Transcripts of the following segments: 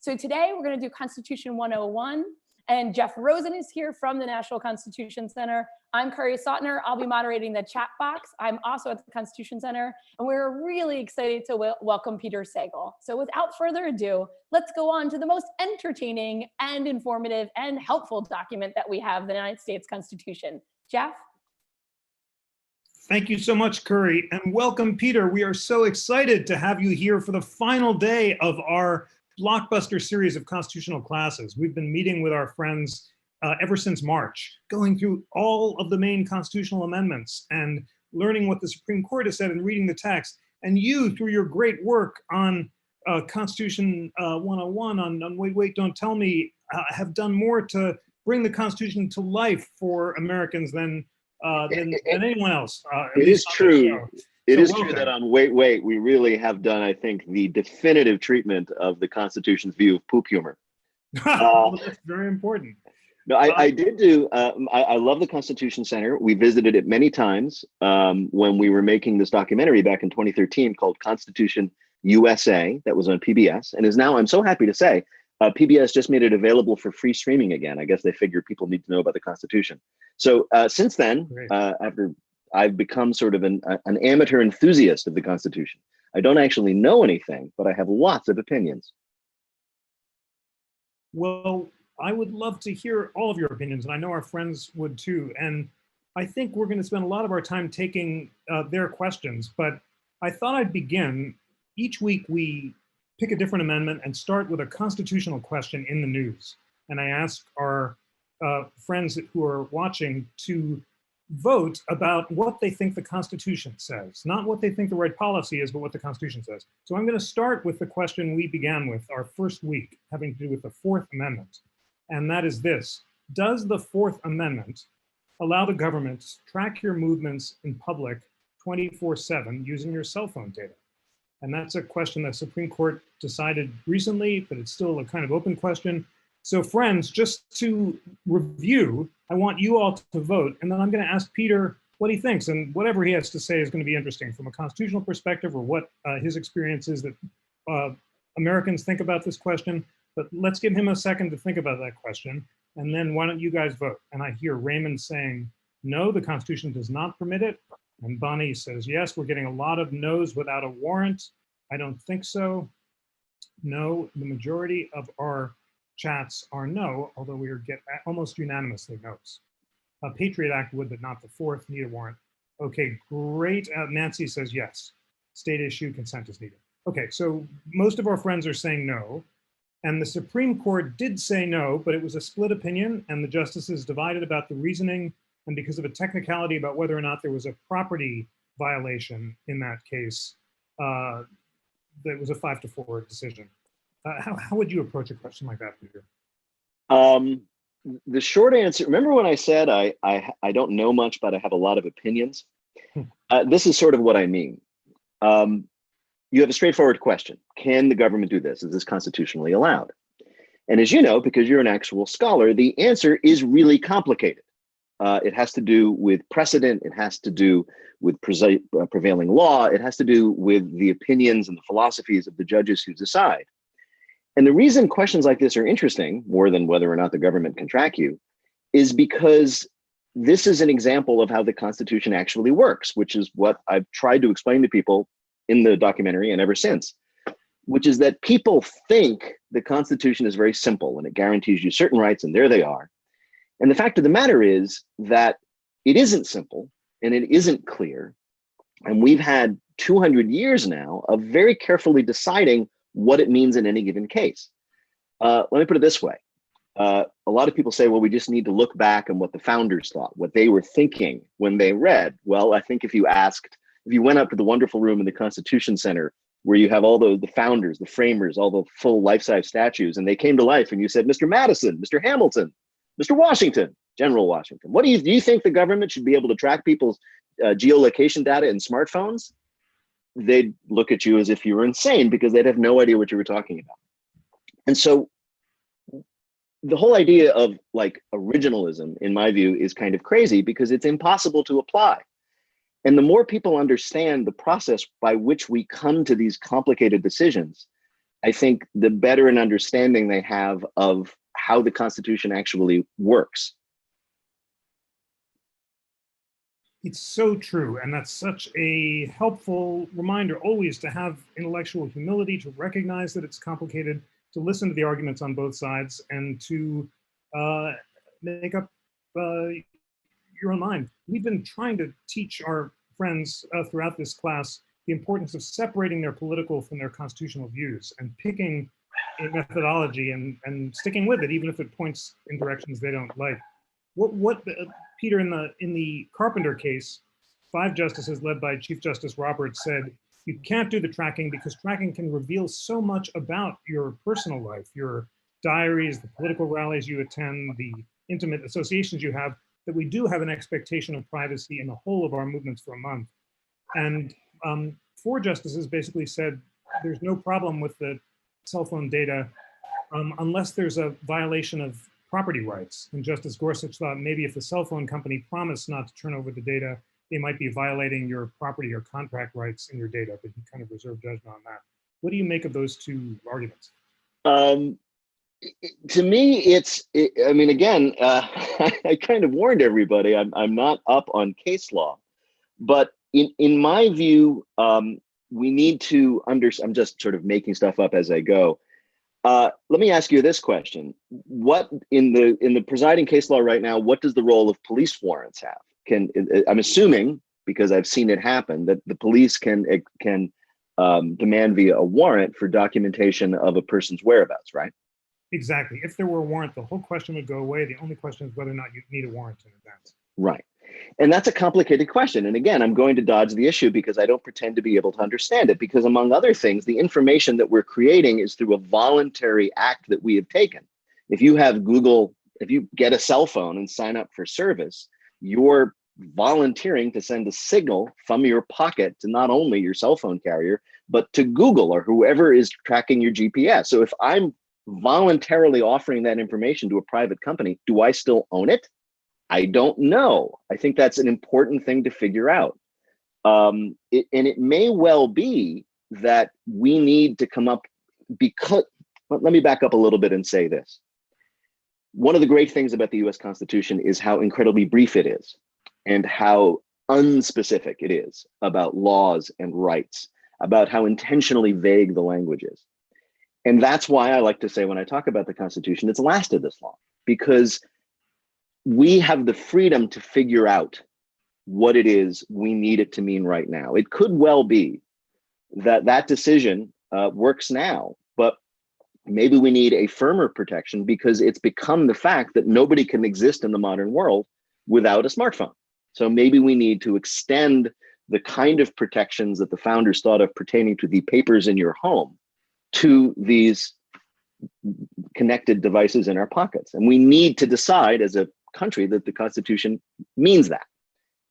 So today we're going to do Constitution 101, and Jeff Rosen is here from the National Constitution Center. I'm Curry Sautner. I'll be moderating the chat box. I'm also at the Constitution Center, and we're really excited to welcome Peter Sagal. So without further ado, let's go on to the most entertaining and informative and helpful document that we have, the United States Constitution. Jeff? Thank you so much, Curry, and welcome, Peter. We are so excited to have you here for the final day of our blockbuster series of constitutional classes. We've been meeting with our friends ever since March, going through all of the main constitutional amendments and learning what the Supreme Court has said and reading the text. And you, through your great work on Constitution 101, on Wait, Wait, Don't Tell Me, have done more to bring the Constitution to life for Americans than anyone else. It is true. It is true that on Wait, Wait, we really have done, I think, the definitive treatment of the Constitution's view of poop humor. Well, that's very important. No, I did do, I love the Constitution Center. We visited it many times when we were making this documentary back in 2013 called Constitution USA, that was on PBS, and is now, I'm so happy to say, PBS just made it available for free streaming again. I guess they figure people need to know about the Constitution. So since then, after I've become sort of an amateur enthusiast of the Constitution. I don't actually know anything, but I have lots of opinions. Well, I would love to hear all of your opinions, and I know our friends would too. And I think we're going to spend a lot of our time taking their questions, but I thought I'd begin. Each week we pick a different amendment and start with a constitutional question in the news. And I ask our friends who are watching to vote about what they think the Constitution says, not what they think the right policy is, but what the Constitution says. So I'm going to start with the question we began with our first week, having to do with the Fourth Amendment. And that is this: does the Fourth Amendment allow the government to track your movements in public 24/7 using your cell phone data? And that's a question the Supreme Court decided recently, but it's still a kind of open question. So friends, just to review, I want you all to vote, and then I'm going to ask Peter what he thinks, and whatever he has to say is going to be interesting from a constitutional perspective, or what his experience is that Americans think about this question. But let's give him a second to think about that question, and then why don't you guys vote? And I hear Raymond saying, no, the Constitution does not permit it. And Bonnie says, yes, we're getting a lot of no's without a warrant. I don't think so. No, the majority of our chats are no, although we get almost unanimously no's. Patriot Act would, but not the Fourth, need a warrant. Okay, great. Nancy says yes. State issue consent is needed. Okay, so most of our friends are saying no. And the Supreme Court did say no, but it was a split opinion, and the justices divided about the reasoning, and because of a technicality about whether or not there was a property violation in that case, that was a 5-4 decision. How would you approach a question like that, Peter? The short answer, remember when I said I don't know much, but I have a lot of opinions? This is sort of what I mean. You have a straightforward question. Can the government do this? Is this constitutionally allowed? And as you know, because you're an actual scholar, the answer is really complicated. It has to do with precedent. It has to do with prevailing law. It has to do with the opinions and the philosophies of the judges who decide. And the reason questions like this are interesting, more than whether or not the government can track you, is because this is an example of how the Constitution actually works, which is what I've tried to explain to people in the documentary and ever since, which is that people think the Constitution is very simple and it guarantees you certain rights, and there they are. And the fact of the matter is that it isn't simple and it isn't clear. And we've had 200 years now of very carefully deciding what it means in any given case. Let me put it this way. A lot of people say, well, we just need to look back on what the founders thought, what they were thinking when they read. Well, I think if you went up to the wonderful room in the Constitution Center, where you have all the founders, the framers, all the full life-size statues, and they came to life, and you said, Mr. Madison, Mr. Hamilton, Mr. Washington, General Washington, do you think the government should be able to track people's geolocation data in smartphones? They'd look at you as if you were insane, because they'd have no idea what you were talking about. And so the whole idea of like originalism, in my view, is kind of crazy because it's impossible to apply. And the more people understand the process by which we come to these complicated decisions, I think the better an understanding they have of how the Constitution actually works. It's so true. And that's such a helpful reminder always to have intellectual humility, to recognize that it's complicated, to listen to the arguments on both sides, and to make up your own mind. We've been trying to teach our friends throughout this class the importance of separating their political from their constitutional views and picking a methodology and sticking with it, even if it points in directions they don't like. Peter, in the Carpenter case, 5 justices led by Chief Justice Roberts said, you can't do the tracking because tracking can reveal so much about your personal life, your diaries, the political rallies you attend, the intimate associations you have, that we do have an expectation of privacy in the whole of our movements for a month. And 4 justices basically said there's no problem with the cell phone data unless there's a violation of property rights. And Justice Gorsuch thought maybe if the cell phone company promised not to turn over the data, they might be violating your property or contract rights in your data, but he kind of reserved judgment on that. What do you make of those 2 arguments? To me, I mean, again, I kind of warned everybody, I'm not up on case law, but in my view, we need to I'm just sort of making stuff up as I go. Let me ask you this question. What in the presiding case law right now, what does the role of police warrants have? I'm assuming, because I've seen it happen, that the police can demand via a warrant for documentation of a person's whereabouts, right? Exactly. If there were a warrant, the whole question would go away. The only question is whether or not you need a warrant in advance. Right. And that's a complicated question. And again, I'm going to dodge the issue because I don't pretend to be able to understand it, because among other things, the information that we're creating is through a voluntary act that we have taken. If you have Google, if you get a cell phone and sign up for service, you're volunteering to send a signal from your pocket to not only your cell phone carrier, but to Google or whoever is tracking your GPS. So if I'm voluntarily offering that information to a private company, do I still own it? I don't know. I think that's an important thing to figure out. And it may well be that we need to come up, because, let me back up a little bit and say this. One of the great things about the US Constitution is how incredibly brief it is and how unspecific it is about laws and rights, about how intentionally vague the language is. And that's why I like to say when I talk about the Constitution, it's lasted this long, because we have the freedom to figure out what it is we need it to mean right now. It could well be that that decision works now, but maybe we need a firmer protection because it's become the fact that nobody can exist in the modern world without a smartphone. So maybe we need to extend the kind of protections that the founders thought of pertaining to the papers in your home to these connected devices in our pockets. And we need to decide as a country that the Constitution means that.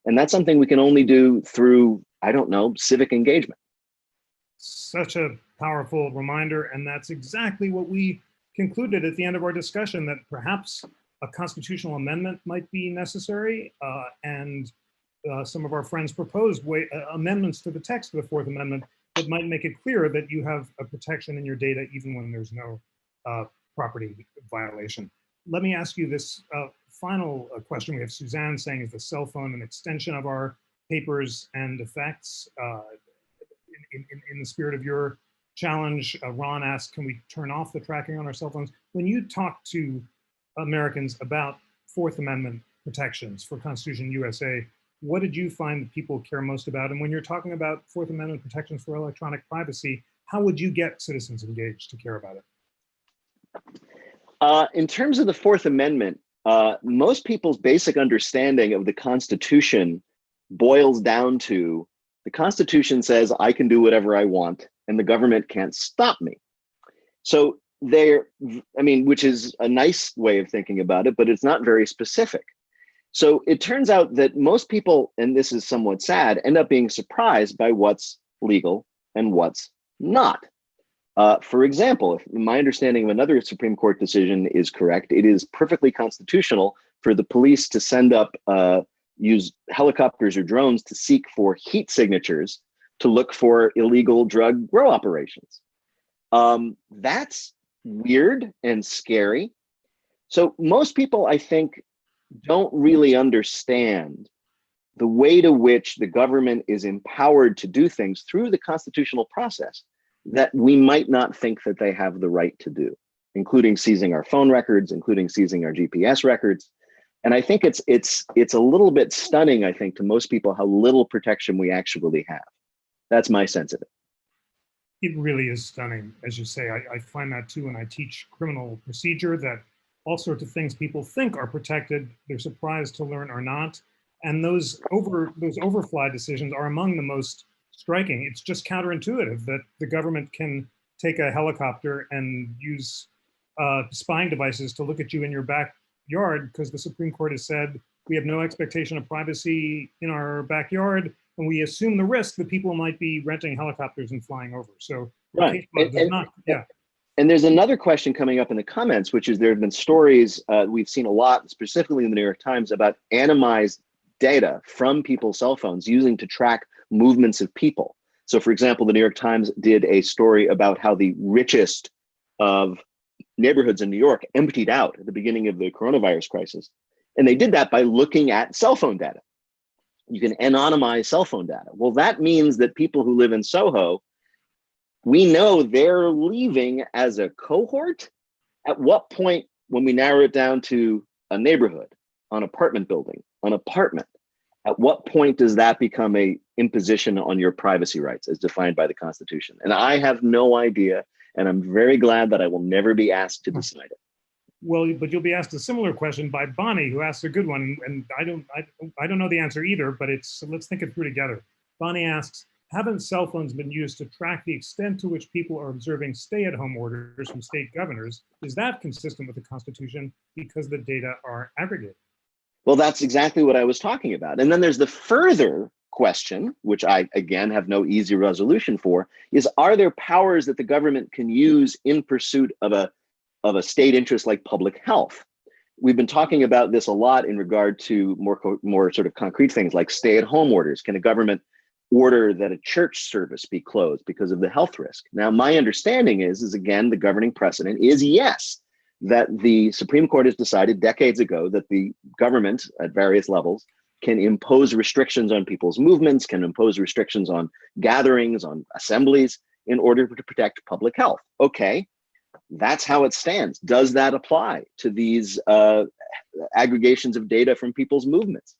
And that's something we can only do through, I don't know, civic engagement. Such a powerful reminder. And that's exactly what we concluded at the end of our discussion, that perhaps a constitutional amendment might be necessary. And some of our friends proposed amendments to the text of the Fourth Amendment that might make it clear that you have a protection in your data even when there's no property violation. Let me ask you this final question. We have Suzanne saying, is the cell phone an extension of our papers and effects? In the spirit of your challenge, Ron asked, can we turn off the tracking on our cell phones? When you talk to Americans about Fourth Amendment protections for Constitution USA, what did you find that people care most about? And when you're talking about Fourth Amendment protections for electronic privacy, how would you get citizens engaged to care about it? In terms of the Fourth Amendment, most people's basic understanding of the Constitution boils down to the Constitution says I can do whatever I want and the government can't stop me. So which is a nice way of thinking about it, but it's not very specific. So it turns out that most people, and this is somewhat sad, end up being surprised by what's legal and what's not. For example, if my understanding of another Supreme Court decision is correct, it is perfectly constitutional for the police to send up, use helicopters or drones to seek for heat signatures to look for illegal drug grow operations. That's weird and scary. So most people, I think, don't really understand the way to which the government is empowered to do things through the constitutional process that we might not think that they have the right to do, including seizing our phone records, including seizing our GPS records. And I think it's a little bit stunning, I think, to most people how little protection we actually have. That's my sense of it. It really is stunning, as you say. I find that too when I teach criminal procedure, that all sorts of things people think are protected, they're surprised to learn are not. And those overfly decisions are among the most striking. It's just counterintuitive that the government can take a helicopter and use spying devices to look at you in your backyard, because the Supreme Court has said we have no expectation of privacy in our backyard, and we assume the risk that people might be renting helicopters and flying over. So right. Yeah. And there's another question coming up in the comments, which is there have been stories we've seen a lot, specifically in the New York Times, about anonymized data from people's cell phones using to track movements of people. So for example, the New York Times did a story about how the richest of neighborhoods in New York emptied out at the beginning of the coronavirus crisis. And they did that by looking at cell phone data. You can anonymize cell phone data. Well, that means that people who live in Soho, we know they're leaving as a cohort. At what point, when we narrow it down to a neighborhood, an apartment building, an apartment, at what point does that become a imposition on your privacy rights as defined by the Constitution? And I have no idea, and I'm very glad that I will never be asked to decide it. Well, but you'll be asked a similar question by Bonnie, who asked a good one, and I don't know the answer either, but let's think it through together. Bonnie asks, haven't cell phones been used to track the extent to which people are observing stay-at-home orders from state governors? Is that consistent with the Constitution because the data are aggregated? Well, that's exactly what I was talking about. And then there's the further question, which I, again, have no easy resolution for, is are there powers that the government can use in pursuit of a state interest like public health? We've been talking about this a lot in regard to more sort of concrete things like stay-at-home orders. Can a government order that a church service be closed because of the health risk? Now, my understanding is again, the governing precedent is yes, that the Supreme Court has decided decades ago that the government at various levels can impose restrictions on people's movements, can impose restrictions on gatherings, on assemblies in order to protect public health. Okay, that's how it stands. Does that apply to these aggregations of data from people's movements?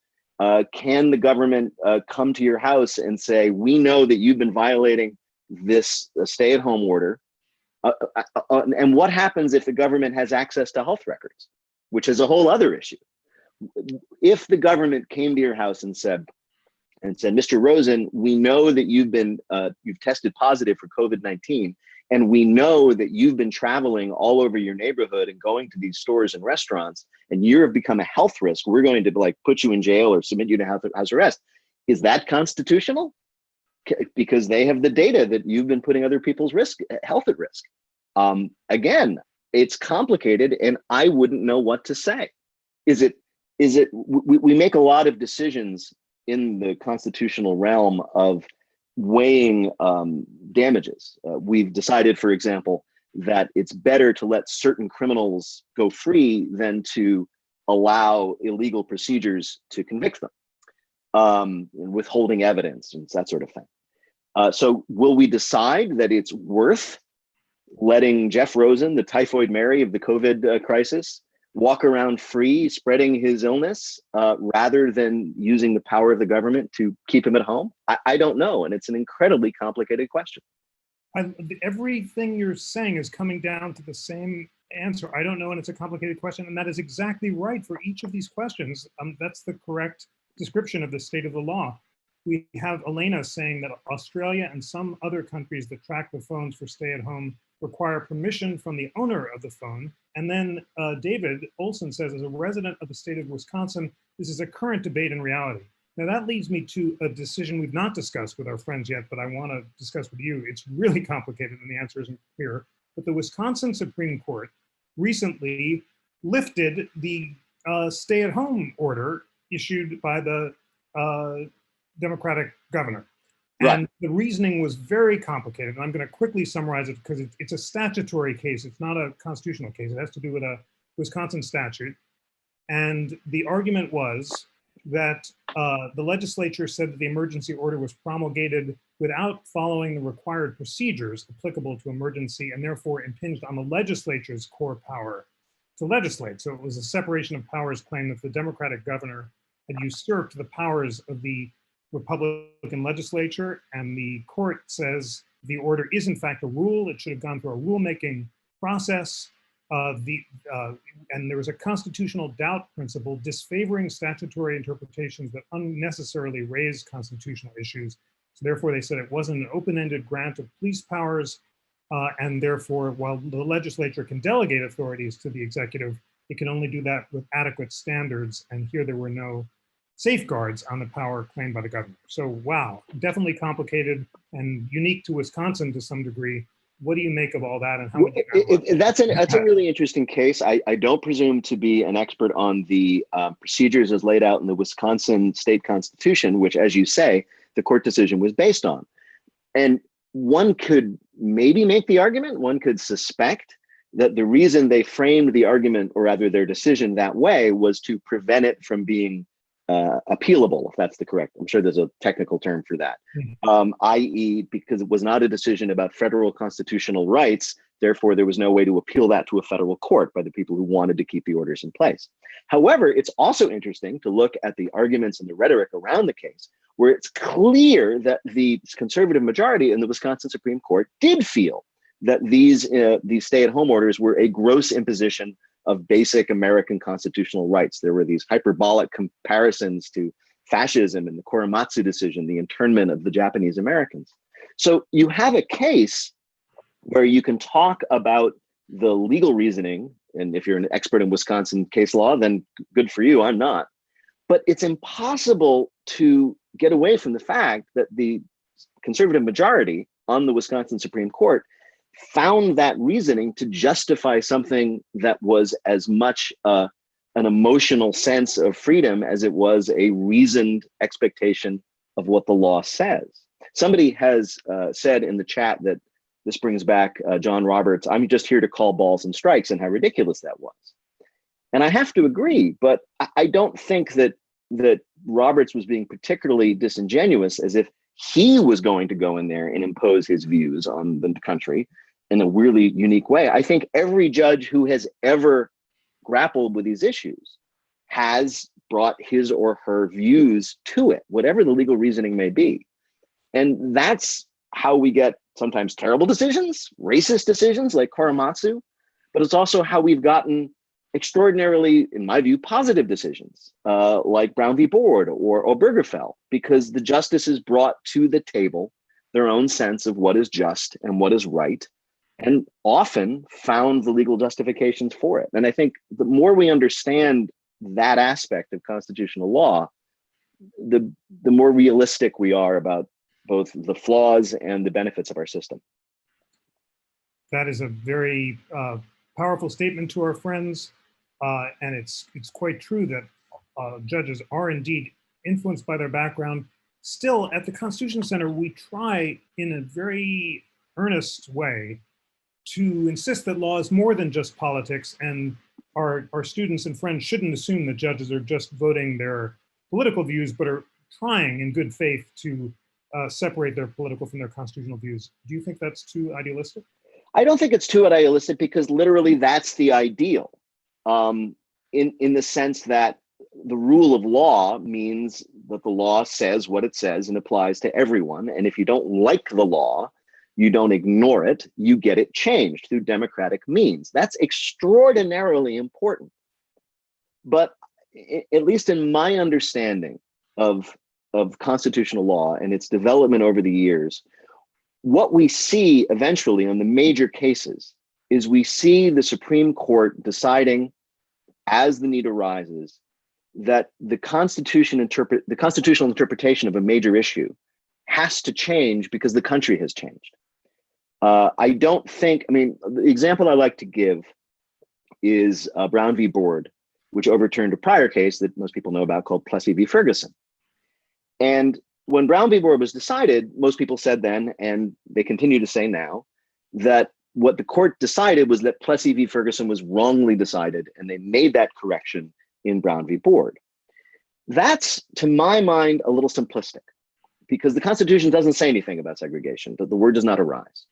Can the government come to your house and say, we know that you've been violating this stay-at-home order? And what happens if the government has access to health records, which is a whole other issue? If the government came to your house and said, Mr. Rosen, we know that you've tested positive for COVID-19, and we know that you've been traveling all over your neighborhood and going to these stores and restaurants, and you have become a health risk, we're going to put you in jail or submit you to house arrest. Is that constitutional? Because they have the data that you've been putting other people's health at risk. Again, it's complicated, and I wouldn't know what to say. We make a lot of decisions in the constitutional realm of weighing damages. We've decided, for example, that it's better to let certain criminals go free than to allow illegal procedures to convict them, withholding evidence and that sort of thing. So will we decide that it's worth letting Jeff Rosen, the Typhoid Mary of the COVID crisis, walk around free, spreading his illness, rather than using the power of the government to keep him at home? I don't know, and it's an incredibly complicated question. Everything you're saying is coming down to the same answer. I don't know, and it's a complicated question, and that is exactly right for each of these questions. That's the correct description of the state of the law. We have Elena saying that Australia and some other countries that track the phones for stay-at-home require permission from the owner of the phone. And then David Olson says, as a resident of the state of Wisconsin, this is a current debate in reality. Now that leads me to a decision we've not discussed with our friends yet, but I want to discuss with you. It's really complicated and the answer isn't clear. But the Wisconsin Supreme Court recently lifted the stay-at-home order issued by the Democratic governor. And the reasoning was very complicated. And I'm going to quickly summarize it because it's a statutory case. It's not a constitutional case. It has to do with a Wisconsin statute. And the argument was that the legislature said that the emergency order was promulgated without following the required procedures applicable to emergency and therefore impinged on the legislature's core power to legislate. So it was a separation of powers claim that the Democratic governor had usurped the powers of the Republican legislature, and the court says the order is in fact a rule. It should have gone through a rulemaking process. And there was a constitutional doubt principle disfavoring statutory interpretations that unnecessarily raise constitutional issues. So therefore they said it wasn't an open-ended grant of police powers, and therefore while the legislature can delegate authorities to the executive, it can only do that with adequate standards, and here there were no safeguards on the power claimed by the governor. So wow, definitely complicated and unique to Wisconsin to some degree. What do you make of all that, and how would you that's a really interesting case. I don't presume to be an expert on the procedures as laid out in the Wisconsin state constitution, which, as you say, the court decision was based on. And one could maybe make the argument, one could suspect that the reason they framed the argument, or rather their decision that way, was to prevent it from being appealable, if that's the correct. I'm sure there's a technical term for that, i.e. because it was not a decision about federal constitutional rights, therefore there was no way to appeal that to a federal court by the people who wanted to keep the orders in place. However, it's also interesting to look at the arguments and the rhetoric around the case, where it's clear that the conservative majority in the Wisconsin Supreme Court did feel that these stay-at-home orders were a gross imposition of basic American constitutional rights. There were these hyperbolic comparisons to fascism in the Korematsu decision, the internment of the Japanese Americans. So you have a case where you can talk about the legal reasoning, and if you're an expert in Wisconsin case law, then good for you, I'm not. But it's impossible to get away from the fact that the conservative majority on the Wisconsin Supreme Court found that reasoning to justify something that was as much an emotional sense of freedom as it was a reasoned expectation of what the law says. Somebody has said in the chat that this brings back John Roberts, "I'm just here to call balls and strikes," and how ridiculous that was. And I have to agree, but I don't think that Roberts was being particularly disingenuous, as if he was going to go in there and impose his views on the country in a really unique way. I think every judge who has ever grappled with these issues has brought his or her views to it, whatever the legal reasoning may be. And that's how we get sometimes terrible decisions, racist decisions like Korematsu, but it's also how we've gotten extraordinarily, in my view, positive decisions like Brown v. Board or Obergefell, because the justices brought to the table their own sense of what is just and what is right, and often found the legal justifications for it. And I think the more we understand that aspect of constitutional law, the more realistic we are about both the flaws and the benefits of our system. That is a very powerful statement to our friends. And it's quite true that judges are indeed influenced by their background. Still, at the Constitution Center, we try in a very earnest way to insist that law is more than just politics, and our students and friends shouldn't assume that judges are just voting their political views, but are trying in good faith to separate their political from their constitutional views. Do you think that's too idealistic? I don't think it's too idealistic, because literally that's the ideal. In the sense that the rule of law means that the law says what it says and applies to everyone. And if you don't like the law, you don't ignore it, you get it changed through democratic means. That's extraordinarily important. But at least in my understanding of constitutional law and its development over the years, what we see eventually on the major cases is we see the Supreme Court deciding, as the need arises, that the constitutional interpretation of a major issue has to change because the country has changed. I don't think, the example I like to give is Brown v. Board, which overturned a prior case that most people know about called Plessy v. Ferguson. And when Brown v. Board was decided, most people said then, and they continue to say now, that what the court decided was that Plessy v. Ferguson was wrongly decided, and they made that correction in Brown v. Board. That's, to my mind, a little simplistic, because the Constitution doesn't say anything about segregation, that the word does not arise.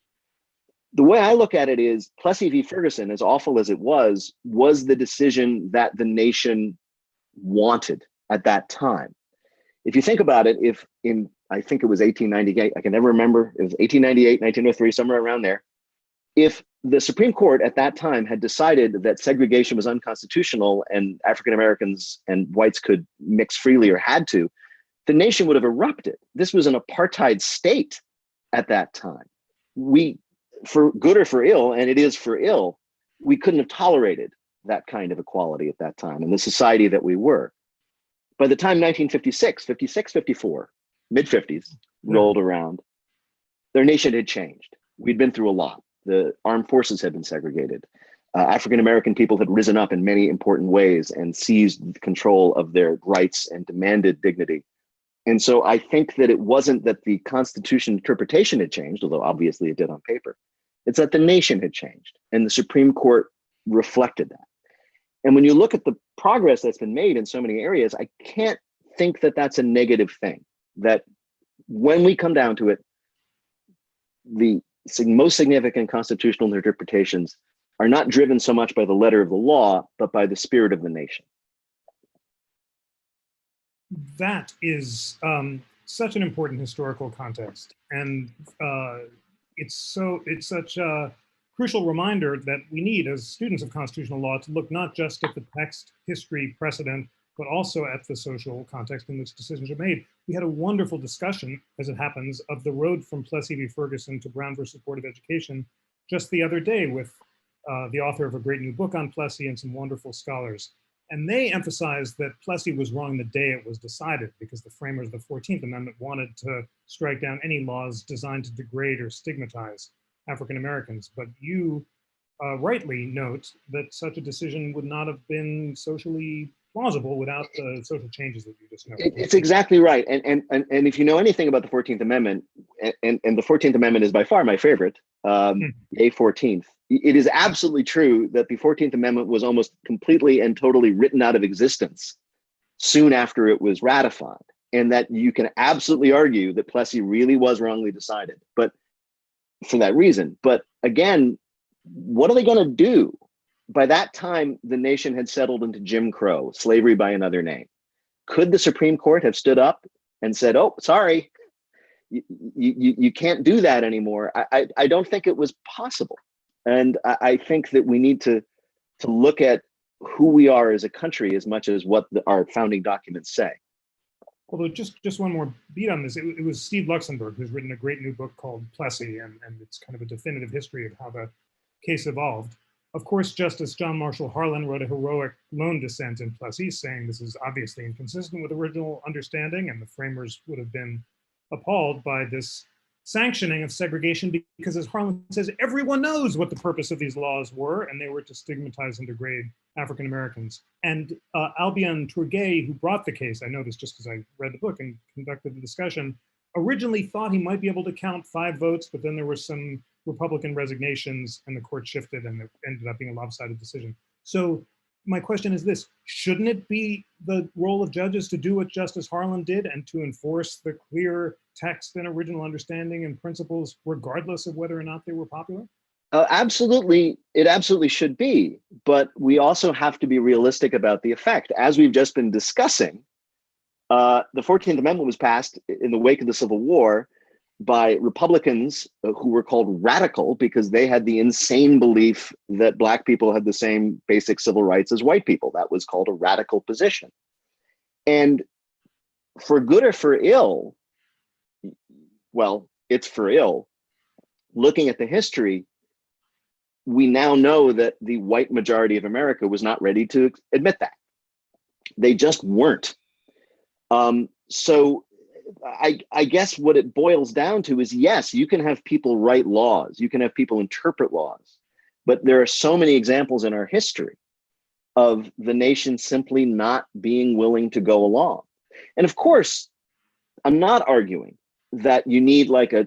The way I look at it is Plessy v. Ferguson, as awful as it was the decision that the nation wanted at that time. If you think about it, if in, I think it was 1898, I can never remember, it was 1898, 1903, somewhere around there. If the Supreme Court at that time had decided that segregation was unconstitutional and African Americans and whites could mix freely or had to, the nation would have erupted. This was an apartheid state at that time. We, for good or for ill, and it is for ill, we couldn't have tolerated that kind of equality at that time in the society that we were. By the time 1956, 54, mid-50s rolled around, their nation had changed. We'd been through a lot. The armed forces had been segregated. African-American people had risen up in many important ways and seized control of their rights and demanded dignity. And so I think that it wasn't that the Constitution interpretation had changed, although obviously it did on paper. It's that the nation had changed, and the Supreme Court reflected that. And when you look at the progress that's been made in so many areas, I can't think that that's a negative thing. That when we come down to it, the most significant constitutional interpretations are not driven so much by the letter of the law, but by the spirit of the nation. That is such an important historical context. And it's such a crucial reminder that we need as students of constitutional law to look not just at the text, history, precedent, but also at the social context in which decisions are made. We had a wonderful discussion, as it happens, of the road from Plessy v. Ferguson to Brown versus Board of Education just the other day with the author of a great new book on Plessy and some wonderful scholars. And they emphasized that Plessy was wrong the day it was decided because the framers of the 14th Amendment wanted to strike down any laws designed to degrade or stigmatize African Americans. But you rightly note that such a decision would not have been socially plausible without the social changes that you just noted. It's exactly right. And if you know anything about the 14th Amendment, and the 14th Amendment is by far my favorite, A14th, it is absolutely true that the 14th Amendment was almost completely and totally written out of existence soon after it was ratified, and that you can absolutely argue that Plessy really was wrongly decided, but for that reason. But again, what are they going to do? By that time, the nation had settled into Jim Crow, slavery by another name. Could the Supreme Court have stood up and said, oh, sorry, you can't do that anymore? I don't think it was possible. And I think that we need to look at who we are as a country as much as what our founding documents say. Although just one more beat on this, it was Steve Luxemburg who's written a great new book called Plessy, and it's kind of a definitive history of how the case evolved. Of course, Justice John Marshall Harlan wrote a heroic lone dissent in Plessy, saying this is obviously inconsistent with original understanding, and the framers would have been appalled by this sanctioning of segregation because, as Harlan says, everyone knows what the purpose of these laws were, and they were to stigmatize and degrade African Americans. And Albion Tourguet, who brought the case, I know this just because I read the book and conducted the discussion, originally thought he might be able to count 5 votes, but then there were some Republican resignations and the court shifted and it ended up being a lopsided decision. So my question is this: shouldn't it be the role of judges to do what Justice Harlan did and to enforce the clear text and original understanding and principles regardless of whether or not they were popular? Absolutely, it absolutely should be, but we also have to be realistic about the effect. As we've just been discussing, the 14th Amendment was passed in the wake of the Civil War by Republicans who were called radical because they had the insane belief that Black people had the same basic civil rights as white people. That was called a radical position. And for good or for ill, well, it's for ill. Looking at the history, we now know that the white majority of America was not ready to admit that. They just weren't. So I guess what it boils down to is, yes, you can have people write laws, you can have people interpret laws, but there are so many examples in our history of the nation simply not being willing to go along. And of course, I'm not arguing that you need like a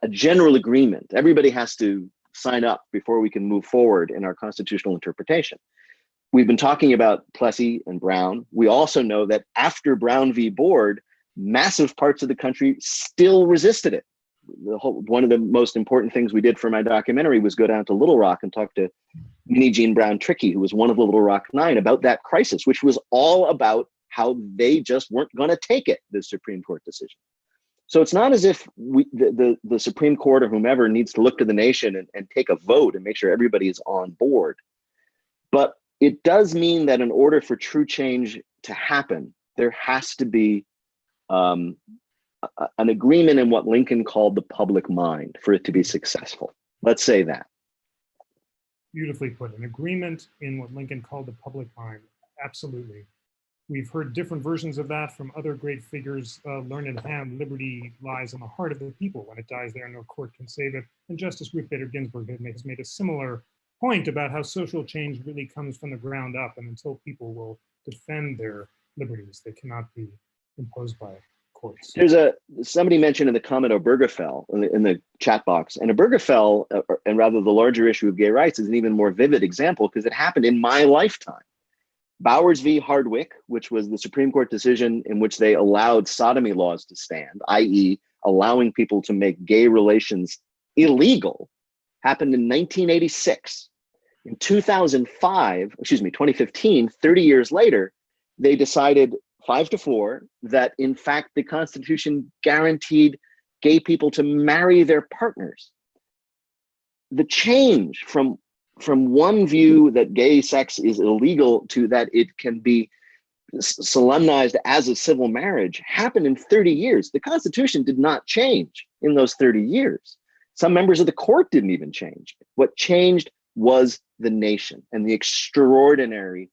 general agreement. Everybody has to sign up before we can move forward in our constitutional interpretation. We've been talking about Plessy and Brown. We also know that after Brown v. Board, massive parts of the country still resisted it. One of the most important things we did for my documentary was go down to Little Rock and talk to Minnie Jean Brown Trickey, who was one of the Little Rock Nine, about that crisis, which was all about how they just weren't going to take it, the Supreme Court decision. So it's not as if the Supreme Court or whomever needs to look to the nation and take a vote and make sure everybody is on board. But it does mean that in order for true change to happen, there has to be an agreement in what Lincoln called the public mind for it to be successful. Let's say that. Beautifully put. An agreement in what Lincoln called the public mind. Absolutely. We've heard different versions of that from other great figures. Learned Hand, liberty lies in the heart of the people. When it dies there, no court can save it. And Justice Ruth Bader Ginsburg has made a similar point about how social change really comes from the ground up. And until people will defend their liberties, they cannot be imposed by courts. There's somebody mentioned in the comment Obergefell in the chat box, and Obergefell, and rather the larger issue of gay rights, is an even more vivid example because it happened in my lifetime. Bowers v. Hardwick, which was the Supreme Court decision in which they allowed sodomy laws to stand, i.e. allowing people to make gay relations illegal, happened in 1986. In 2015, 30 years later, they decided 5-4 that in fact the Constitution guaranteed gay people to marry their partners. The change from one view that gay sex is illegal to that it can be solemnized as a civil marriage happened in 30 years. The Constitution did not change in those 30 years. Some members of the court didn't even change. What changed was the nation and the extraordinary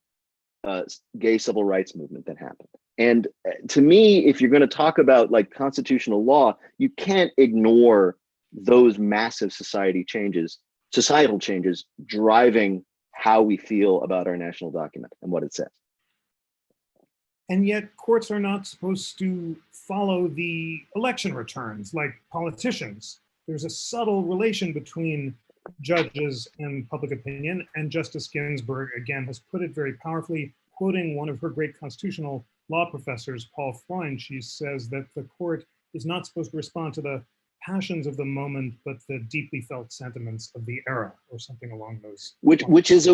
gay civil rights movement that happened. And to me, if you're going to talk about like constitutional law, you can't ignore those massive societal changes driving how we feel about our national document and what it says. And yet courts are not supposed to follow the election returns like politicians. There's a subtle relation between judges and public opinion, and Justice Ginsburg, again, has put it very powerfully, quoting one of her great constitutional law professors, Paul Freund. She says that the court is not supposed to respond to the passions of the moment, but the deeply felt sentiments of the era, or something along those lines. Which is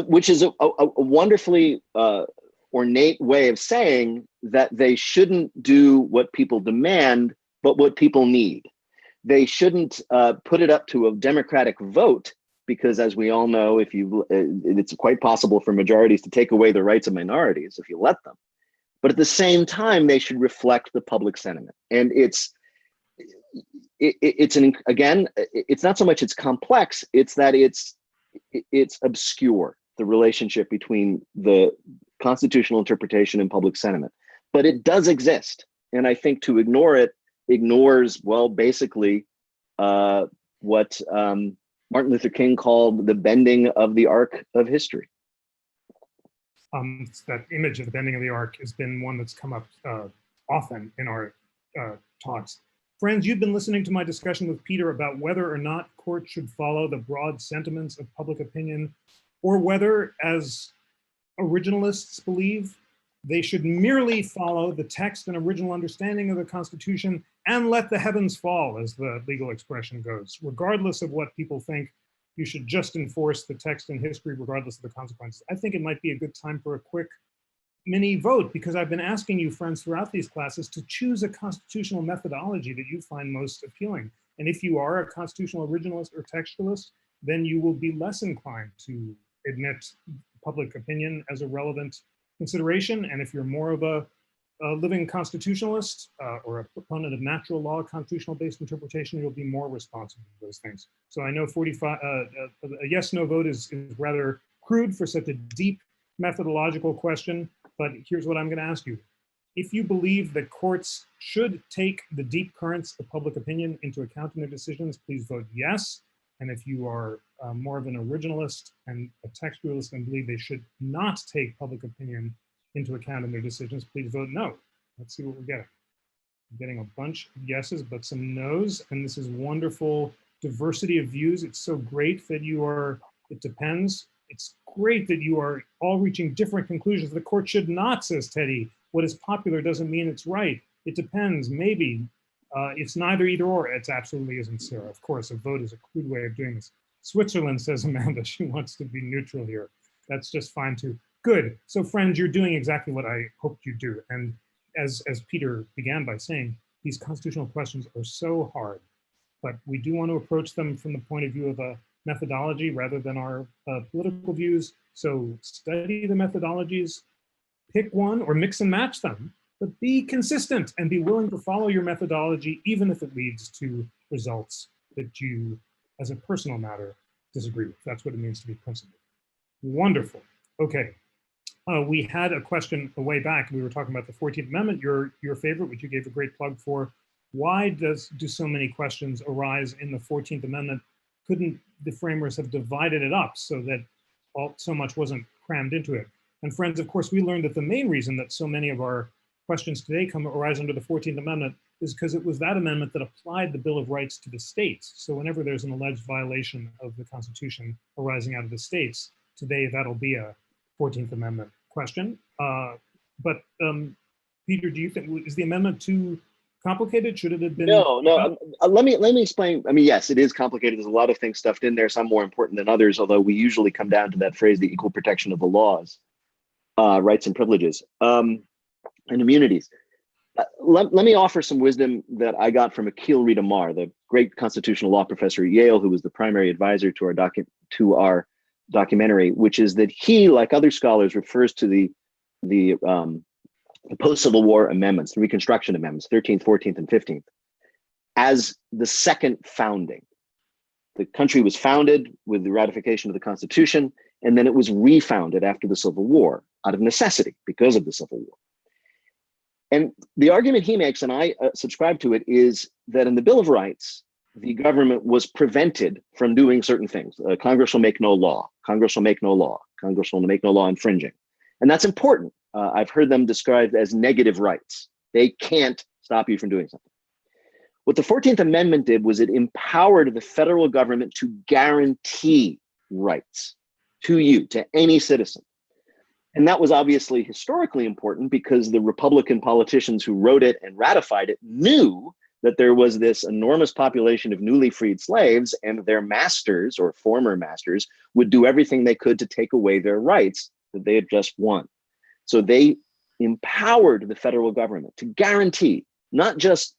a wonderfully ornate way of saying that they shouldn't do what people demand, but what people need. They shouldn't put it up to a democratic vote, because as we all know, it's quite possible for majorities to take away the rights of minorities if you let them. But at the same time, they should reflect the public sentiment. And it's not so much it's complex, it's that it's obscure, the relationship between the constitutional interpretation and public sentiment. But it does exist. And I think to ignore it ignores, well, basically what Martin Luther King called the bending of the arc of history. That image of the bending of the arc has been one that's come up often in our talks. Friends, you've been listening to my discussion with Peter about whether or not courts should follow the broad sentiments of public opinion, or whether, as originalists believe, they should merely follow the text and original understanding of the Constitution and let the heavens fall, as the legal expression goes. Regardless of what people think, you should just enforce the text and history regardless of the consequences. I think it might be a good time for a quick mini vote, because I've been asking you, friends, throughout these classes to choose a constitutional methodology that you find most appealing. And if you are a constitutional originalist or textualist, then you will be less inclined to admit public opinion as a relevant consideration. And if you're more of a living constitutionalist or a proponent of natural law, constitutional-based interpretation, you'll be more responsive to those things. So I know a yes/no vote is rather crude for such a deep methodological question, but here's what I'm going to ask you. If you believe that courts should take the deep currents of public opinion into account in their decisions, please vote yes. And if you are more of an originalist and a textualist and believe they should not take public opinion into account in their decisions, please vote no. Let's see what we're getting. I'm getting a bunch of yeses, but some no's, and this is wonderful diversity of views. It's so great that you are, it depends. It's great that you are all reaching different conclusions. The court should not, says Teddy. What is popular doesn't mean it's right. It depends, maybe. It's neither either or. It absolutely isn't, Sarah. Of course, a vote is a crude way of doing this. Switzerland, says Amanda, she wants to be neutral here. That's just fine too. Good. So friends, you're doing exactly what I hoped you'd do. And as Peter began by saying, these constitutional questions are so hard, but we do want to approach them from the point of view of a methodology rather than our political views. So study the methodologies, pick one or mix and match them, but be consistent and be willing to follow your methodology, even if it leads to results that you, as a personal matter, disagree with. That's what it means to be principled. Wonderful. Okay. We had a question a way back. We were talking about the 14th Amendment, your favorite, which you gave a great plug for. Why do so many questions arise in the 14th Amendment? Couldn't the framers have divided it up so that so much wasn't crammed into it? And friends, of course, we learned that the main reason that so many of our questions today arise under the 14th Amendment is because it was that amendment that applied the Bill of Rights to the states. So whenever there's an alleged violation of the Constitution arising out of the states, today that'll be a 14th Amendment question. But Peter, do you think, is the amendment too complicated? Should it have been? No. Let me explain. I mean, yes, it is complicated. There's a lot of things stuffed in there, some more important than others, although we usually come down to that phrase, the equal protection of the laws, rights and privileges, and immunities. Let me offer some wisdom that I got from Akil Rita-Mar, the great constitutional law professor at Yale, who was the primary advisor to our documentary, which is that he, like other scholars, refers to the post-Civil War amendments, the Reconstruction Amendments, 13th, 14th, and 15th, as the second founding. The country was founded with the ratification of the Constitution, and then it was refounded after the Civil War out of necessity because of the Civil War. And the argument he makes, and I subscribe to it, is that in the Bill of Rights, the government was prevented from doing certain things. Congress will make no law. Congress will make no law. Congress will make no law infringing. And that's important. I've heard them described as negative rights. They can't stop you from doing something. What the 14th Amendment did was it empowered the federal government to guarantee rights to you, to any citizen. And that was obviously historically important because the Republican politicians who wrote it and ratified it knew that there was this enormous population of newly freed slaves, and their masters or former masters would do everything they could to take away their rights that they had just won. So they empowered the federal government to guarantee, not just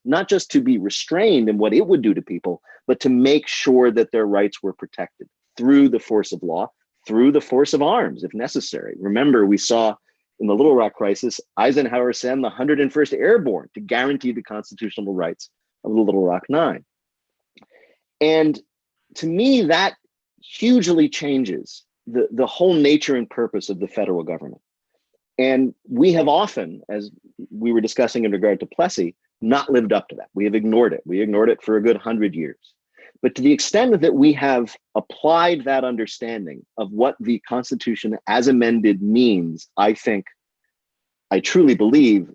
to be restrained in what it would do to people, but to make sure that their rights were protected through the force of law, through the force of arms, if necessary. Remember, we saw in the Little Rock crisis, Eisenhower sent the 101st Airborne to guarantee the constitutional rights of the Little Rock Nine. And to me, that hugely changes the whole nature and purpose of the federal government. And we have often, as we were discussing in regard to Plessy, not lived up to that. We have ignored it. We ignored it for a good 100 years. But to the extent that we have applied that understanding of what the Constitution as amended means, I truly believe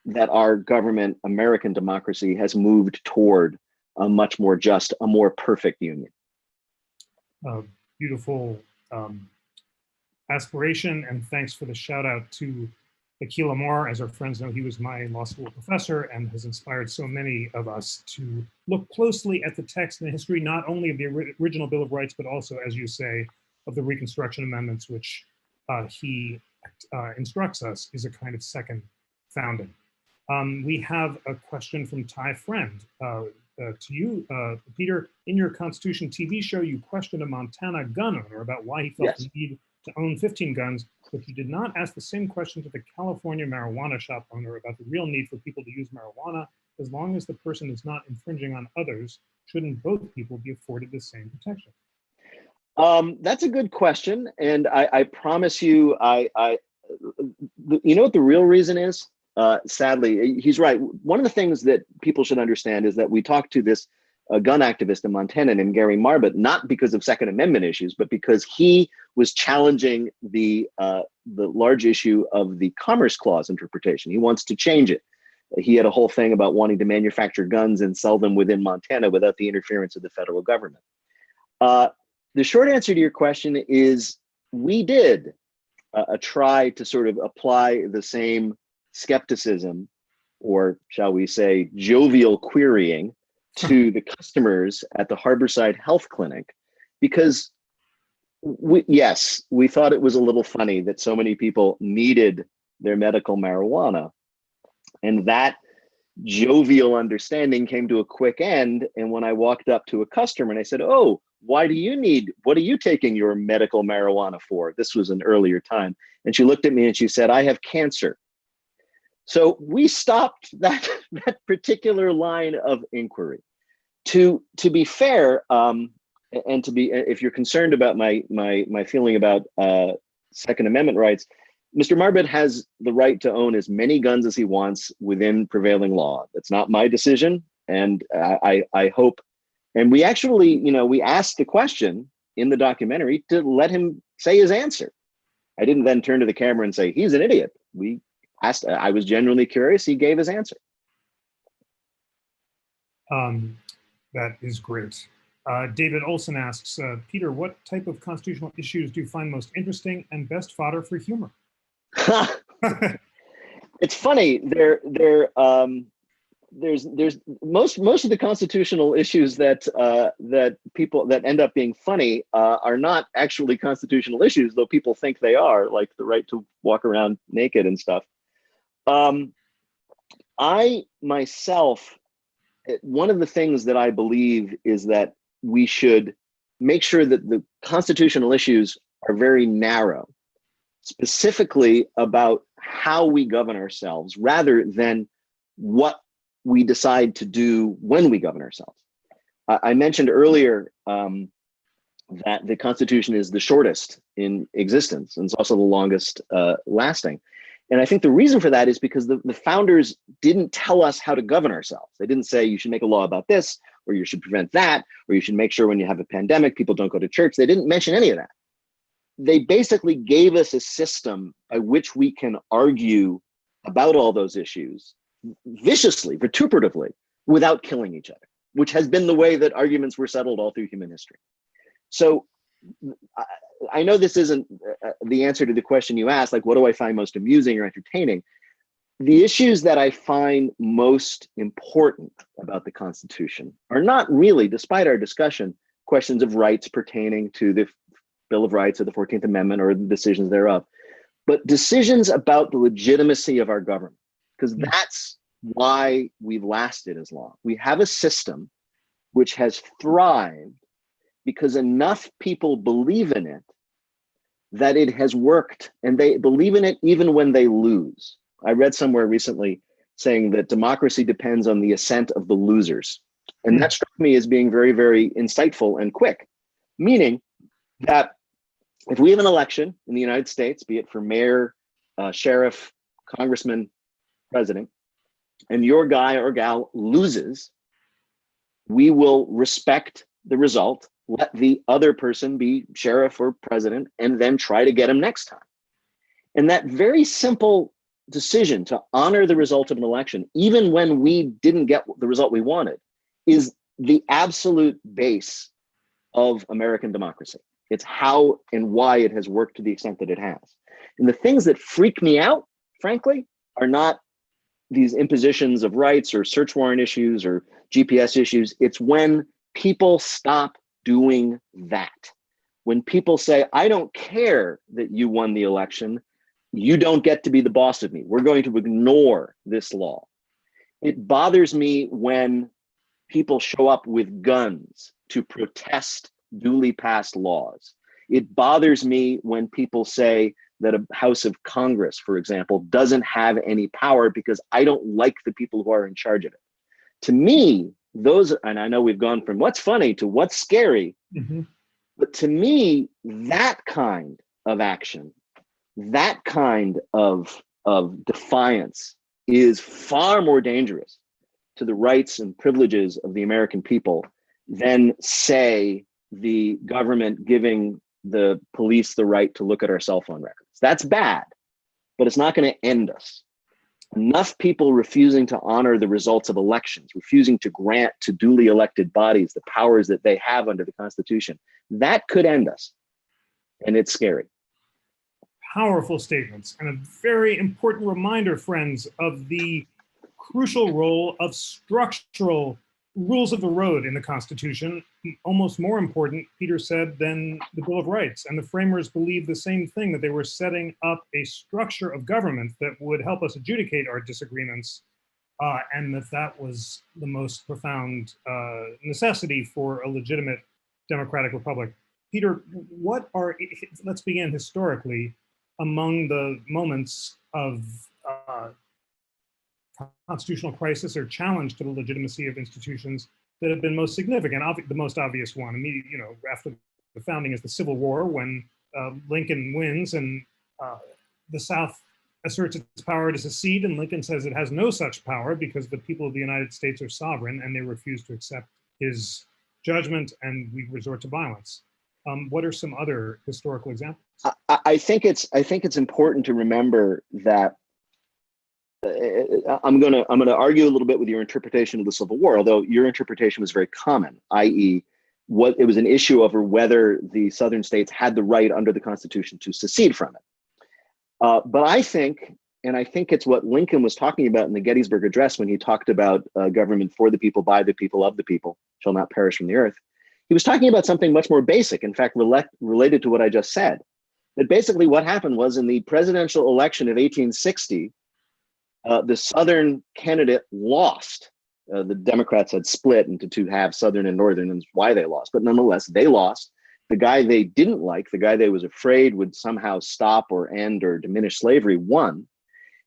that our government, American democracy, has moved toward a much more just, a more perfect union. Beautiful aspiration, and thanks for the shout out to Akil Amar. As our friends know, he was my law school professor and has inspired so many of us to look closely at the text and the history, not only of the original Bill of Rights, but also, as you say, of the Reconstruction Amendments, which he instructs us is a kind of second founding. We have a question from Ty Friend to you, Peter. In your Constitution TV show, you questioned a Montana gun owner about why he felt the need to own 15 guns, but you did not ask the same question to the California marijuana shop owner about the real need for people to use marijuana. As long as the person is not infringing on others, shouldn't both people be afforded the same protection? That's a good question, and I promise you, you know what the real reason is? Sadly, he's right. One of the things that people should understand is that we talked to this gun activist in Montana named Gary Marbut, not because of Second Amendment issues, but because he was challenging the large issue of the Commerce Clause interpretation. He wants to change it He had a whole thing about wanting to manufacture guns and sell them within Montana without the interference of the federal government. The short answer to your question is we did try to sort of apply the same skepticism, or shall we say jovial querying, to the customers at the Harborside Health Clinic, because yes, we thought it was a little funny that so many people needed their medical marijuana. And that jovial understanding came to a quick end. And when I walked up to a customer and I said, "Oh, what are you taking your medical marijuana for?" This was an earlier time. And she looked at me and she said, "I have cancer." So we stopped that particular line of inquiry. To be fair, and to be, if you're concerned about my feeling about Second Amendment rights, Mr. Marbut has the right to own as many guns as he wants within prevailing law. That's not my decision, and I hope. And we actually, we asked the question in the documentary to let him say his answer. I didn't then turn to the camera and say he's an idiot. We asked. I was genuinely curious. He gave his answer. That is great. David Olson asks, Peter, what type of constitutional issues do you find most interesting and best fodder for humor? It's funny. There's most of the constitutional issues that people that end up being funny are not actually constitutional issues, though people think they are, like the right to walk around naked and stuff. I myself, one of the things that I believe is that we should make sure that the constitutional issues are very narrow, specifically about how we govern ourselves rather than what we decide to do when we govern ourselves. I mentioned earlier that the Constitution is the shortest in existence, and it's also the longest lasting. And I think the reason for that is because the founders didn't tell us how to govern ourselves. They didn't say you should make a law about this, or you should prevent that, or you should make sure when you have a pandemic, people don't go to church. They didn't mention any of that. They basically gave us a system by which we can argue about all those issues viciously, vituperatively, without killing each other, which has been the way that arguments were settled all through human history. So I know this isn't the answer to the question you asked, like, what do I find most amusing or entertaining? The issues that I find most important about the Constitution are not really, despite our discussion, questions of rights pertaining to the Bill of Rights or the 14th Amendment or the decisions thereof, but decisions about the legitimacy of our government, because that's why we've lasted as long. We have a system which has thrived because enough people believe in it that it has worked, and they believe in it even when they lose. I read somewhere recently saying that democracy depends on the assent of the losers. And that struck me as being very, very insightful and quick, meaning that if we have an election in the United States, be it for mayor, sheriff, congressman, president, and your guy or gal loses, we will respect the result, let the other person be sheriff or president, and then try to get him next time. And that very simple decision to honor the result of an election, even when we didn't get the result we wanted, is the absolute base of American democracy. It's how and why it has worked to the extent that it has. And the things that freak me out, frankly, are not these impositions of rights or search warrant issues or GPS issues. It's when people stop doing that. When people say, I don't care that you won the election, you don't get to be the boss of me. We're going to ignore this law. It bothers me when people show up with guns to protest duly passed laws. It bothers me when people say that a House of Congress, for example, doesn't have any power because I don't like the people who are in charge of it. To me, those, and I know we've gone from what's funny to what's scary, but to me, that kind of action, that kind of defiance is far more dangerous to the rights and privileges of the American people than, say, the government giving the police the right to look at our cell phone records. That's bad, but it's not going to end us. enough people refusing to honor the results of elections, refusing to grant to duly elected bodies the powers that they have under the Constitution, that could end us. And it's scary. Powerful statements, and a very important reminder, friends, of the crucial role of structural rules of the road in the Constitution, almost more important, Peter said, than the Bill of Rights. And the framers believed the same thing, that they were setting up a structure of government that would help us adjudicate our disagreements, and that was the most profound necessity for a legitimate democratic republic. Peter, let's begin historically, among the moments of constitutional crisis or challenge to the legitimacy of institutions that have been most significant. The most obvious one, after the founding, is the Civil War, when Lincoln wins and the South asserts its power to secede, and Lincoln says it has no such power because the people of the United States are sovereign, and they refuse to accept his judgment, and we resort to violence. What are some other historical examples? I think it's important to remember that I'm gonna argue a little bit with your interpretation of the Civil War, although your interpretation was very common, i.e., it was an issue over whether the Southern states had the right under the Constitution to secede from it. But I think it's what Lincoln was talking about in the Gettysburg Address when he talked about government for the people, by the people, of the people, shall not perish from the earth. He was talking about something much more basic, in fact, related to what I just said. That basically what happened was in the presidential election of 1860, the Southern candidate lost. The Democrats had split into two halves, Southern and Northern, and that's why they lost. But nonetheless, they lost. The guy they didn't like, the guy they was afraid would somehow stop or end or diminish slavery, won.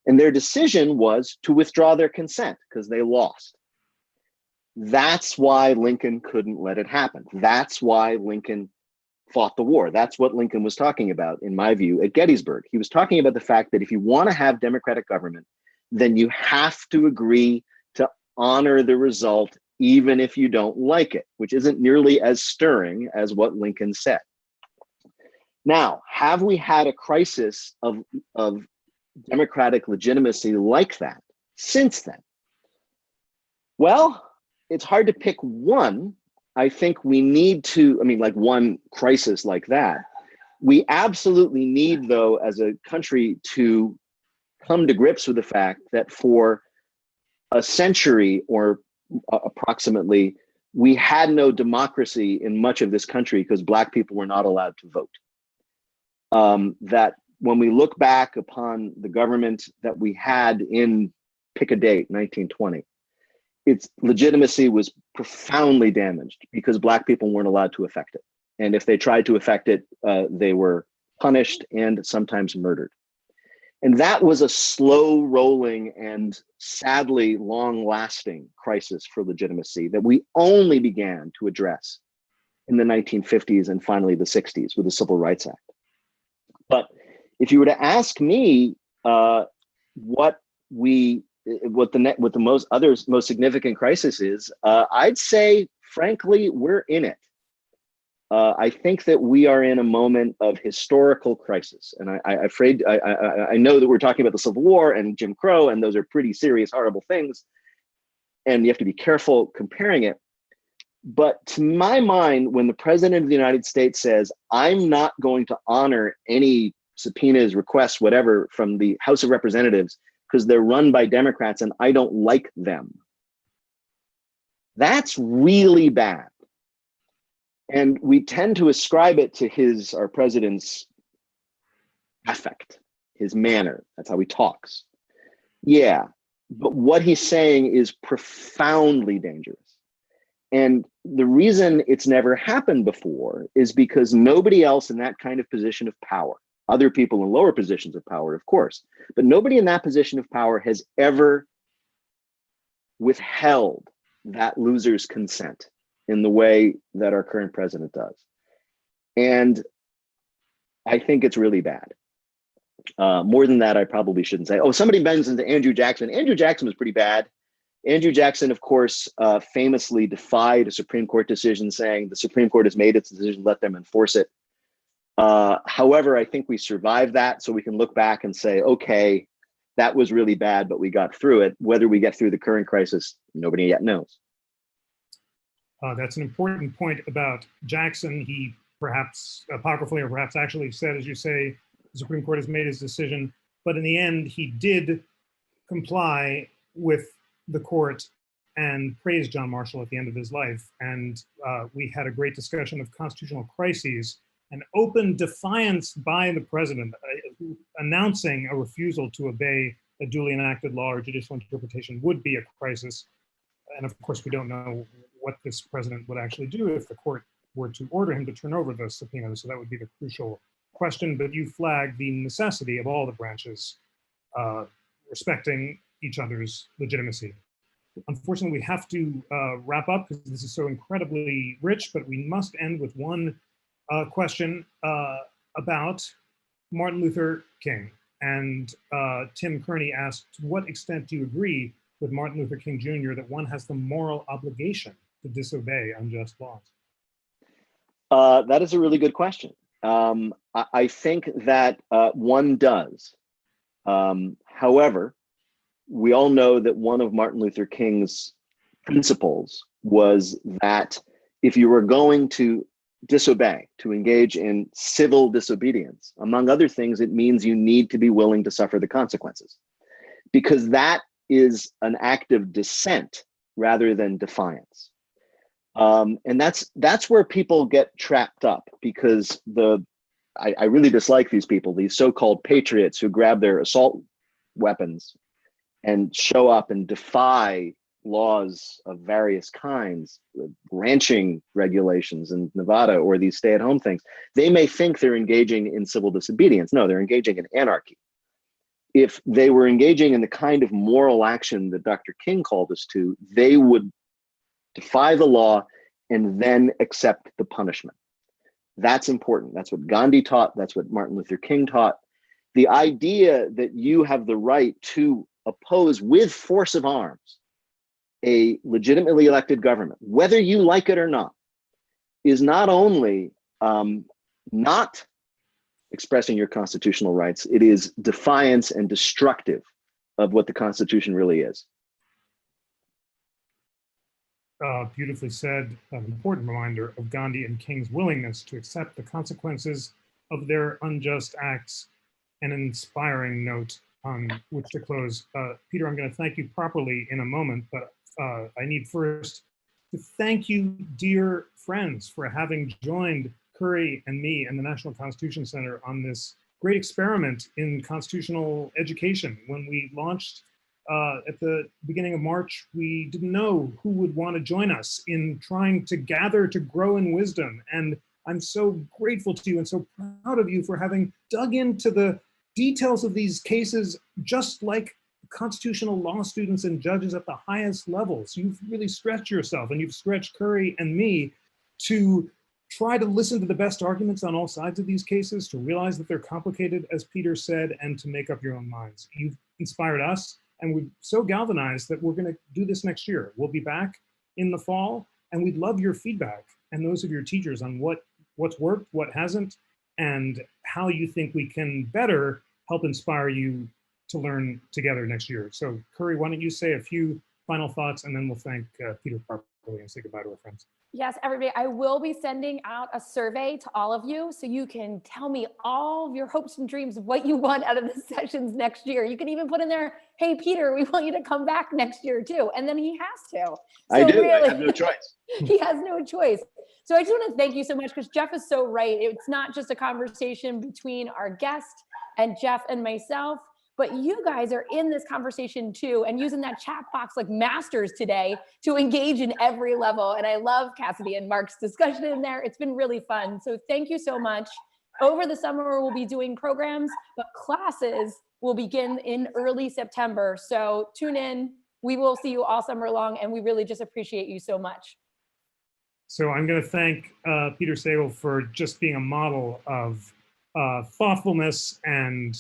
And their decision was to withdraw their consent because they lost. That's why Lincoln couldn't let it happen. That's why Lincoln fought the war. That's what Lincoln was talking about, in my view, at Gettysburg. He was talking about the fact that if you want to have democratic government, then you have to agree to honor the result, even if you don't like it, which isn't nearly as stirring as what Lincoln said. Now, have we had a crisis of democratic legitimacy like that since then? Well, it's hard to pick one. I think we need to, like one crisis like that. We absolutely need, though, as a country to come to grips with the fact that for a century or approximately, we had no democracy in much of this country because Black people were not allowed to vote. That when we look back upon the government that we had in, pick a date, 1920, its legitimacy was profoundly damaged because Black people weren't allowed to affect it. And if they tried to affect it, they were punished and sometimes murdered. And that was a slow rolling and sadly long lasting crisis for legitimacy that we only began to address in the 1950s and finally the 60s with the Civil Rights Act. But if you were to ask me what the most significant crisis is, I'd say, frankly, we're in it. I think that we are in a moment of historical crisis. And I know that we're talking about the Civil War and Jim Crow, and those are pretty serious, horrible things. And you have to be careful comparing it. But to my mind, when the President of the United States says, I'm not going to honor any subpoenas, requests, whatever, from the House of Representatives, because they're run by Democrats and I don't like them, that's really bad. And we tend to ascribe it to our president's affect, his manner. That's how he talks. Yeah, but what he's saying is profoundly dangerous. And the reason it's never happened before is because nobody else in that kind of position of power, other people in lower positions of power, of course, but nobody in that position of power has ever withheld that loser's consent in the way that our current president does. And I think it's really bad. More than that, I probably shouldn't say. Oh, somebody mentioned Andrew Jackson. Andrew Jackson was pretty bad. Andrew Jackson, of course, famously defied a Supreme Court decision saying the Supreme Court has made its decision, let them enforce it. However, I think we survived that, so we can look back and say, okay, that was really bad, but we got through it. Whether we get through the current crisis, nobody yet knows. That's an important point about Jackson. He perhaps apocryphally, or perhaps actually said, as you say, the Supreme Court has made his decision, but in the end, he did comply with the court and praised John Marshall at the end of his life. And we had a great discussion of constitutional crises and open defiance by the president, announcing a refusal to obey a duly enacted law or judicial interpretation would be a crisis. And of course, we don't know what this president would actually do if the court were to order him to turn over the subpoena. So that would be the crucial question. But you flagged the necessity of all the branches respecting each other's legitimacy. Unfortunately, we have to wrap up because this is so incredibly rich, but we must end with one question about Martin Luther King. And Tim Kearney asked, to what extent do you agree with Martin Luther King Jr. that one has the moral obligation to disobey unjust laws? That is a really good question. I think that one does. However, we all know that one of Martin Luther King's principles was that if you were going to disobey, to engage in civil disobedience, among other things, it means you need to be willing to suffer the consequences, because that is an act of dissent rather than defiance. And that's where people get trapped up, because I really dislike these people, these so-called patriots who grab their assault weapons and show up and defy laws of various kinds, ranching regulations in Nevada, or these stay-at-home things. They may think they're engaging in civil disobedience. No, they're engaging in anarchy. If they were engaging in the kind of moral action that Dr. King called us to, they would defy the law and then accept the punishment. That's important. That's what Gandhi taught. That's what Martin Luther King taught. The idea that you have the right to oppose with force of arms a legitimately elected government, whether you like it or not, is not only not expressing your constitutional rights, it is defiance and destructive of what the Constitution really is. Beautifully said. An important reminder of Gandhi and King's willingness to accept the consequences of their unjust acts, and an inspiring note on which to close. Peter, I'm going to thank you properly in a moment, but I need first to thank you, dear friends, for having joined Curry and me and the National Constitution Center on this great experiment in constitutional education. When we launched at the beginning of March, we didn't know who would want to join us in trying to gather to grow in wisdom. And I'm so grateful to you and so proud of you for having dug into the details of these cases, just like constitutional law students and judges at the highest levels. You've really stretched yourself, and you've stretched Curry and me to try to listen to the best arguments on all sides of these cases, to realize that they're complicated, as Peter said, and to make up your own minds. You've inspired us, and we're so galvanized that we're going to do this next year. We'll be back in the fall, and we'd love your feedback and those of your teachers on what's worked, what hasn't, and how you think we can better help inspire you to learn together next year. So Curry, why don't you say a few final thoughts, and then we'll thank Peter properly and say goodbye to our friends. Yes, everybody, I will be sending out a survey to all of you so you can tell me all of your hopes and dreams of what you want out of the sessions next year. You can even put in there, hey, Peter, we want you to come back next year too. And then he has to. So I do, really, I have no choice. He has no choice. So I just want to thank you so much, because Jeff is so right. It's not just a conversation between our guest and Jeff and myself, but you guys are in this conversation too, and using that chat box like masters today to engage in every level. And I love Cassidy and Mark's discussion in there. It's been really fun. So thank you so much. Over the summer, we'll be doing programs, but classes will begin in early September. So tune in. We will see you all summer long, and we really just appreciate you so much. So I'm going to thank Peter Sagal for just being a model of thoughtfulness and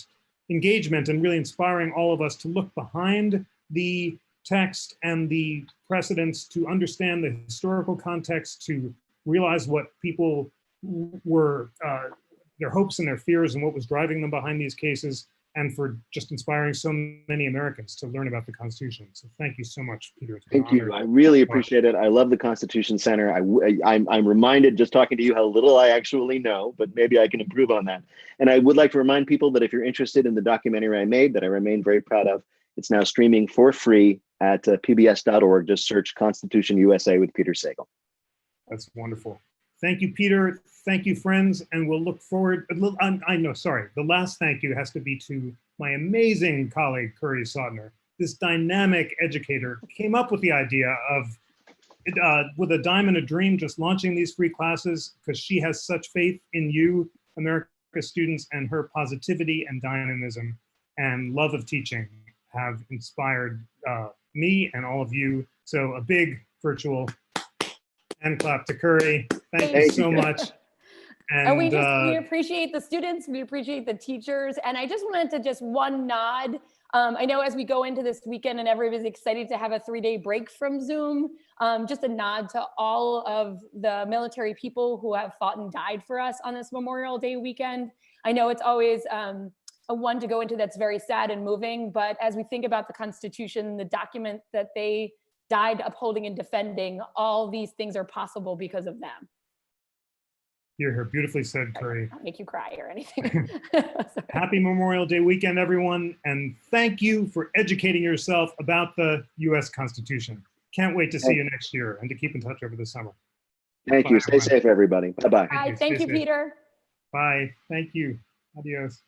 engagement, and really inspiring all of us to look behind the text and the precedents, to understand the historical context, to realize what people were, their hopes and their fears, and what was driving them behind these cases, and for just inspiring so many Americans to learn about the Constitution. So thank you so much, Peter. It's been an Thank you. honor. I really appreciate it. I love the Constitution Center. I'm reminded just talking to you how little I actually know, but maybe I can improve on that. And I would like to remind people that if you're interested in the documentary I made that I remain very proud of, it's now streaming for free at pbs.org. Just search Constitution USA with Peter Sagal. That's wonderful. Thank you, Peter. Thank you, friends. And we'll look forward. I know, sorry. The last thank you has to be to my amazing colleague, Curry Sautner. This dynamic educator came up with the idea of, with a dime and a dream, just launching these free classes because she has such faith in you, America students, and her positivity and dynamism and love of teaching have inspired me and all of you. So a big virtual hand clap to Curry. Thank you so much. And we appreciate the students, we appreciate the teachers. And I just wanted to one nod. I know as we go into this weekend and everybody's excited to have a 3-day break from Zoom, just a nod to all of the military people who have fought and died for us on this Memorial Day weekend. I know it's always a one to go into that's very sad and moving, but as we think about the Constitution, the document that they died upholding and defending, all these things are possible because of them. You're here. Beautifully said, Curry. I'll make you cry or anything. Happy Memorial Day weekend, everyone. And thank you for educating yourself about the US Constitution. Can't wait to see you next year and to keep in touch over the summer. Thank you. Stay safe, everybody. Bye-bye. Bye. Thank you, Peter. Bye. Thank you. Adios.